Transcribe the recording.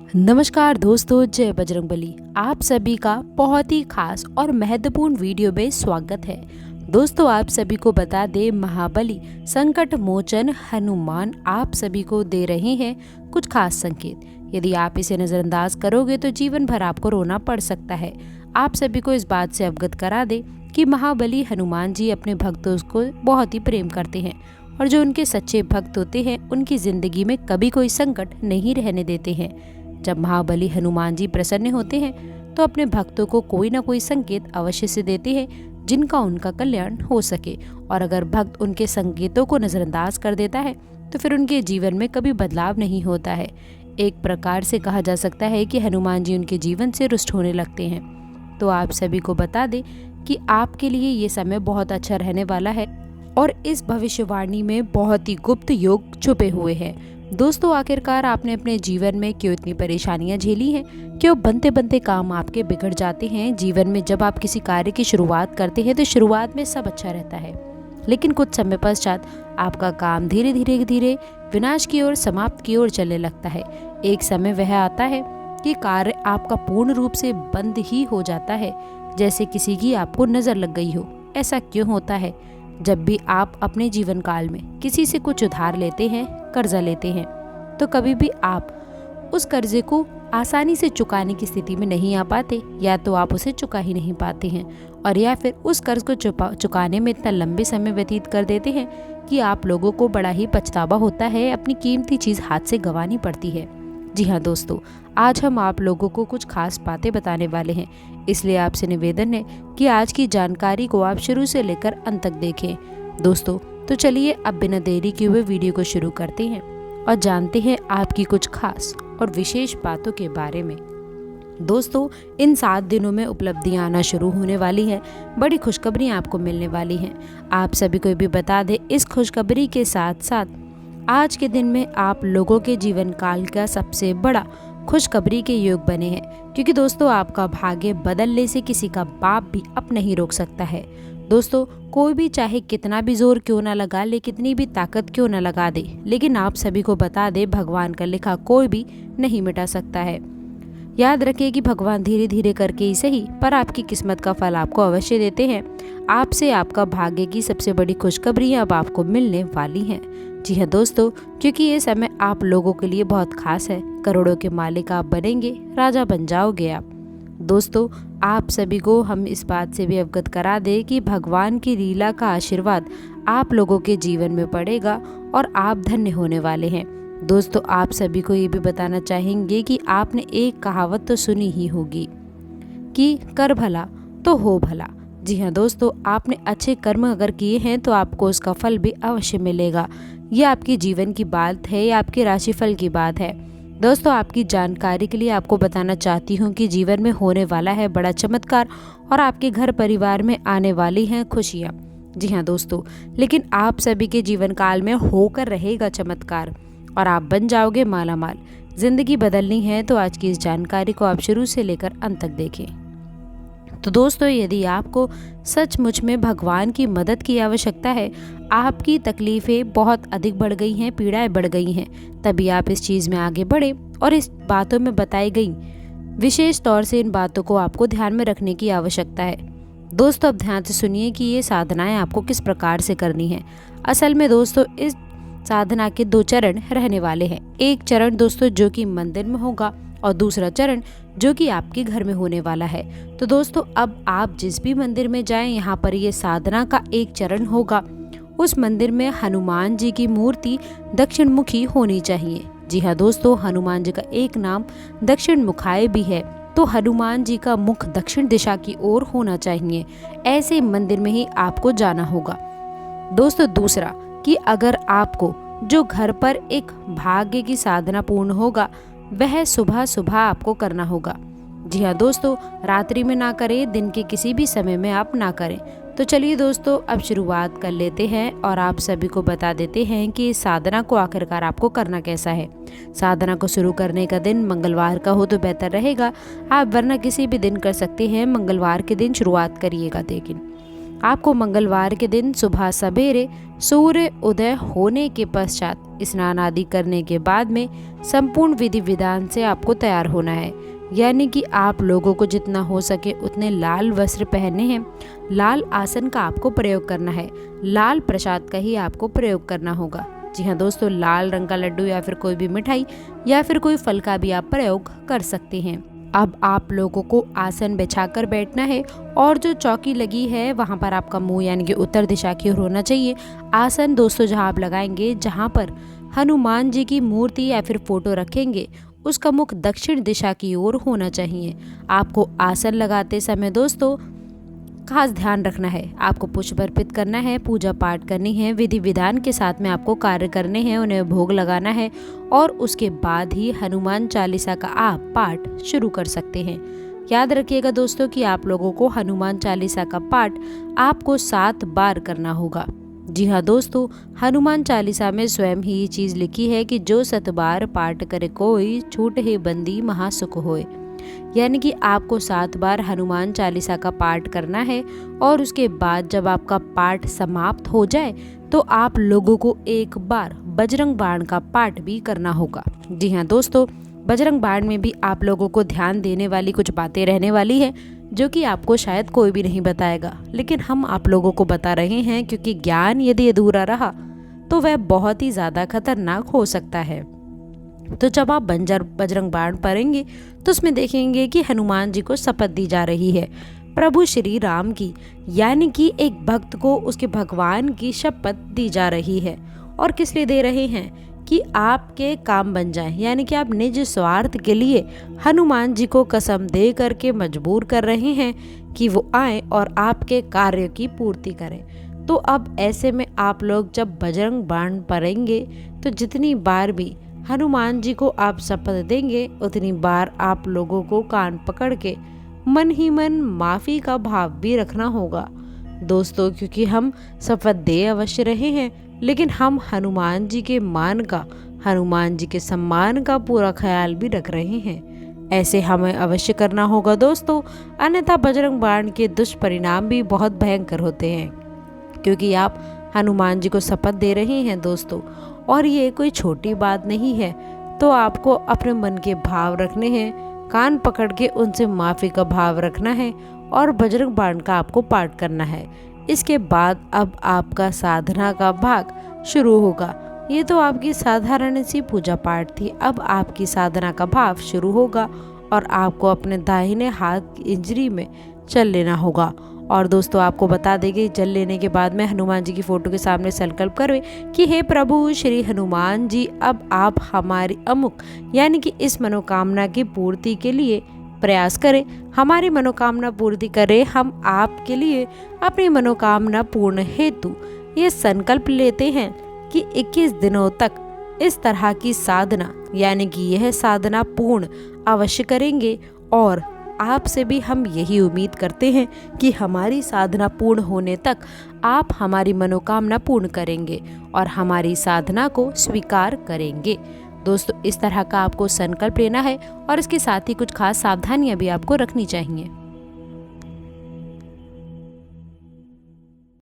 नमस्कार दोस्तों, जय बजरंगबली। आप सभी का बहुत ही खास और महत्वपूर्ण वीडियो में स्वागत है। दोस्तों, आप सभी को बता दें, महाबली संकट मोचन हनुमान आप सभी को दे रहे हैं कुछ खास संकेत। यदि आप इसे नज़रअंदाज करोगे तो जीवन भर आपको रोना पड़ सकता है। आप सभी को इस बात से अवगत करा दें कि महाबली हनुमान जी अपने भक्तों को बहुत ही प्रेम करते हैं और जो उनके सच्चे भक्त होते हैं उनकी जिंदगी में कभी कोई संकट नहीं रहने देते हैं। जब महाबली हनुमान जी प्रसन्न होते हैं तो अपने भक्तों को कोई ना कोई संकेत अवश्य से देते हैं जिनका उनका कल्याण हो सके, और अगर भक्त उनके संकेतों को नजरअंदाज कर देता है तो फिर उनके जीवन में कभी बदलाव नहीं होता है। एक प्रकार से कहा जा सकता है कि हनुमान जी उनके जीवन से रुष्ट होने लगते हैं। तो आप सभी को बता दें कि आपके लिए ये समय बहुत अच्छा रहने वाला है और इस भविष्यवाणी में बहुत ही गुप्त योग छुपे हुए हैं। दोस्तों, आखिरकार आपने अपने जीवन में क्यों इतनी परेशानियां झेली हैं? क्यों बनते बनते काम आपके बिगड़ जाते हैं? जीवन में जब आप किसी कार्य की शुरुआत करते हैं तो शुरुआत में सब अच्छा रहता है, लेकिन कुछ समय पश्चात आपका काम धीरे धीरे विनाश की ओर, समाप्त की ओर चलने लगता है। एक समय वह आता है कि कार्य आपका पूर्ण रूप से बंद ही हो जाता है, जैसे किसी की आपको नजर लग गई हो। ऐसा क्यों होता है? जब भी आप अपने जीवन काल में किसी से कुछ उधार लेते हैं, कर्जा लेते हैं, तो कभी भी आप उस कर्जे को आसानी से चुकाने की स्थिति में नहीं आ पाते, या तो आप उसे चुका ही नहीं पाते हैं, और या फिर उस कर्ज को चुकाने में इतना लंबे समय व्यतीत कर देते हैं कि आप लोगों को बड़ा ही पछतावा होता है, अपनी कीमती चीज़ हाथ से गंवानी पड़ती है। जी हाँ दोस्तों, आज हम आप लोगों को कुछ खास बातें बताने वाले हैं, इसलिए आपसे निवेदन है कि आज की जानकारी को आप शुरू से लेकर अंत तक देखें। दोस्तों, तो चलिए अब बिना देरी किए हुए वीडियो को शुरू करते हैं और जानते हैं आपकी कुछ खास और विशेष बातों के बारे में। दोस्तों, इन 7 दिनों में उपलब्धियां आना शुरू होने वाली हैं, बड़ी खुशखबरियां आपको मिलने वाली हैं। आप सभी को भी बता दें, इस खुशखबरी के साथ साथ आज के दिन में आप लोगों के जीवन काल का सबसे बड़ा खुशखबरी के योग बने हैं, क्योंकि दोस्तों आपका भाग्य बदलने से किसी का बाप भी अब नहीं रोक सकता है। दोस्तों, कोई भी चाहे कितना भी जोर क्यों ना लगा ले, कितनी भी ताकत क्यों ना लगा दे, लेकिन आप सभी को बता दे, भगवान का लिखा कोई भी नहीं मिटा सकता है। याद रखिए कि भगवान धीरे धीरे करके ही सही, पर आपकी किस्मत का फल आपको अवश्य देते हैं। आपसे आपका भाग्य की सबसे बड़ी खुशखबरी अब आपको मिलने वाली हैं। जी हाँ दोस्तों, क्योंकि ये समय आप लोगों के लिए बहुत खास है। करोड़ों के मालिक आप बनेंगे, राजा बन जाओगे आप। दोस्तों, आप सभी को हम इस बात से भी अवगत करा दें कि भगवान की लीला का आशीर्वाद आप लोगों के जीवन में पड़ेगा और आप धन्य होने वाले हैं। दोस्तों, आप सभी को ये भी बताना चाहेंगे कि आपने एक कहावत तो सुनी ही होगी कि कर भला तो हो भला। जी हाँ दोस्तों, आपने अच्छे कर्म अगर किए हैं तो आपको उसका फल भी अवश्य मिलेगा। ये आपके जीवन की बात है या आपके राशिफल की बात है। दोस्तों, आपकी जानकारी के लिए आपको बताना चाहती हूँ कि जीवन में होने वाला है बड़ा चमत्कार और आपके घर परिवार में आने वाली हैं खुशियाँ। जी हाँ दोस्तों, लेकिन आप सभी के जीवन काल में होकर रहेगा चमत्कार और आप बन जाओगे मालामाल। जिंदगी बदलनी है तो आज की इस जानकारी को आप शुरू से लेकर अंत तक देखें। तो दोस्तों, यदि आपको सचमुच में भगवान की मदद की आवश्यकता है, आपकी तकलीफ़ें बहुत अधिक बढ़ गई हैं, पीड़ाएं बढ़ गई हैं, तभी आप इस चीज़ में आगे बढ़े और इस बातों में बताई गई विशेष तौर से इन बातों को आपको ध्यान में रखने की आवश्यकता है। दोस्तों, अब ध्यान से सुनिए कि ये साधनाएं आपको किस प्रकार से करनी है। असल में दोस्तों, इस साधना के 2 चरण रहने वाले हैं। एक चरण दोस्तों जो कि मंदिर में होगा और दूसरा चरण जो कि आपके घर में होने वाला है। तो दोस्तों, अब आप जिस भी मंदिर में जाएं, यहाँ पर ये साधना का एक चरण होगा। उस मंदिर में हनुमान जी की मूर्ति दक्षिण मुखी होनी चाहिए। जी हाँ दोस्तों, हनुमान जी का एक नाम दक्षिण मुखाय भी है, तो हनुमान जी का मुख दक्षिण दिशा की ओर होना चाहिए। ऐसे मंदिर में ही आपको जाना होगा। दोस्तों, दूसरा कि अगर आपको जो घर पर एक भाग्य की साधना पूर्ण होगा, वह सुबह सुबह आपको करना होगा। जी हाँ दोस्तों, रात्रि में ना करें, दिन के किसी भी समय में आप ना करें। तो चलिए दोस्तों, अब शुरुआत कर लेते हैं और आप सभी को बता देते हैं कि इस साधना को आखिरकार आपको करना कैसा है। साधना को शुरू करने का दिन मंगलवार का हो तो बेहतर रहेगा, आप वरना किसी भी दिन कर सकते हैं। मंगलवार के दिन शुरुआत करिएगा। लेकिन आपको मंगलवार के दिन सुबह सवेरे सूर्य उदय होने के पश्चात स्नान आदि करने के बाद में संपूर्ण विधि विधान से आपको तैयार होना है। यानी कि आप लोगों को जितना हो सके उतने लाल वस्त्र पहनने हैं, लाल आसन का आपको प्रयोग करना है, लाल प्रसाद का ही आपको प्रयोग करना होगा। जी हाँ दोस्तों, लाल रंग का लड्डू या फिर कोई भी मिठाई या फिर कोई फल का भी आप प्रयोग कर सकते हैं। अब आप लोगों को आसन बिछाकर बैठना है और जो चौकी लगी है वहाँ पर आपका मुंह यानी कि उत्तर दिशा की ओर होना चाहिए। आसन दोस्तों जहाँ आप लगाएंगे, जहाँ पर हनुमान जी की मूर्ति या फिर फोटो रखेंगे, उसका मुख दक्षिण दिशा की ओर होना चाहिए। आपको आसन लगाते समय दोस्तों खास ध्यान रखना है, आपको पुष्प अर्पित करना है, पूजा पाठ करनी है, विधि विधान के साथ में आपको कार्य करने हैं, उन्हें भोग लगाना है और उसके बाद ही हनुमान चालीसा का आप पाठ शुरू कर सकते हैं। याद रखिएगा दोस्तों कि आप लोगों को हनुमान चालीसा का पाठ आपको 7 बार करना होगा। जी हाँ दोस्तों, हनुमान चालीसा में स्वयं ही ये चीज़ लिखी है कि जो 7 बार पाठ करे कोई, छूट है बंदी महासुख होए। यानी कि आपको 7 बार हनुमान चालीसा का पाठ करना है और उसके बाद जब आपका पाठ समाप्त हो जाए तो आप लोगों को एक बार बजरंग बाण का पाठ भी करना होगा। जी हाँ दोस्तों, बजरंग बाण में भी आप लोगों को ध्यान देने वाली कुछ बातें रहने वाली है जो कि आपको शायद कोई भी नहीं बताएगा, लेकिन हम आप लोगों को बता रहे हैं क्योंकि ज्ञान यदि अधूरा रहा तो वह बहुत ही ज़्यादा खतरनाक हो सकता है। तो जब आप बजरंग बाण पढ़ेंगे तो उसमें देखेंगे कि हनुमान जी को शपथ दी जा रही है प्रभु श्री राम की, यानी कि एक भक्त को उसके भगवान की शपथ दी जा रही है। और किस लिए दे रहे हैं कि आपके काम बन जाएं, यानी कि आप निज स्वार्थ के लिए हनुमान जी को कसम दे करके मजबूर कर रहे हैं कि वो आए और आपके कार्य की पूर्ति करें। तो अब ऐसे में आप लोग जब बजरंग बाण पढ़ेंगे तो जितनी बार भी हनुमान जी को आप शपथ देंगे उतनी बार आप लोगों को कान पकड़ के मन ही मन माफ़ी का भाव भी रखना होगा दोस्तों, क्योंकि हम शपथ दे अवश्य रहे हैं लेकिन हम हनुमान जी के मान का, हनुमान जी के सम्मान का पूरा ख्याल भी रख रहे हैं। ऐसे हमें अवश्य करना होगा दोस्तों, अन्यथा बजरंग बाण के दुष्परिणाम भी बहुत भयंकर होते हैं। क्योंकि आप हनुमान जी को शपथ दे रहे हैं दोस्तों, और ये कोई छोटी बात नहीं है। तो आपको अपने मन के भाव रखने हैं, कान पकड़ के उनसे माफ़ी का भाव रखना है और बजरंग बाण का आपको पाठ करना है। इसके बाद अब आपका साधना का भाग शुरू होगा। ये तो आपकी साधारण सी पूजा पाठ थी, अब आपकी साधना का भाव शुरू होगा और आपको अपने दाहिने हाथ की इंजरी में चल लेना होगा। और दोस्तों आपको बता देंगे, जल लेने के बाद में हनुमान जी की फ़ोटो के सामने संकल्प करें कि हे प्रभु श्री हनुमान जी, अब आप हमारी अमुक यानी कि इस मनोकामना की पूर्ति के लिए प्रयास करें, हमारी मनोकामना पूर्ति करें। हम आपके लिए अपनी मनोकामना पूर्ण हेतु ये संकल्प लेते हैं कि 21 दिनों तक इस तरह की साधना यानी कि यह साधना पूर्ण अवश्य करेंगे। और आपसे भी हम यही उम्मीद करते हैं कि हमारी साधना पूर्ण होने तक आप हमारी मनोकामना पूर्ण करेंगे और हमारी साधना को स्वीकार करेंगे। दोस्तों इस तरह का आपको संकल्प लेना है और इसके साथ ही कुछ खास सावधानियां भी आपको रखनी चाहिए।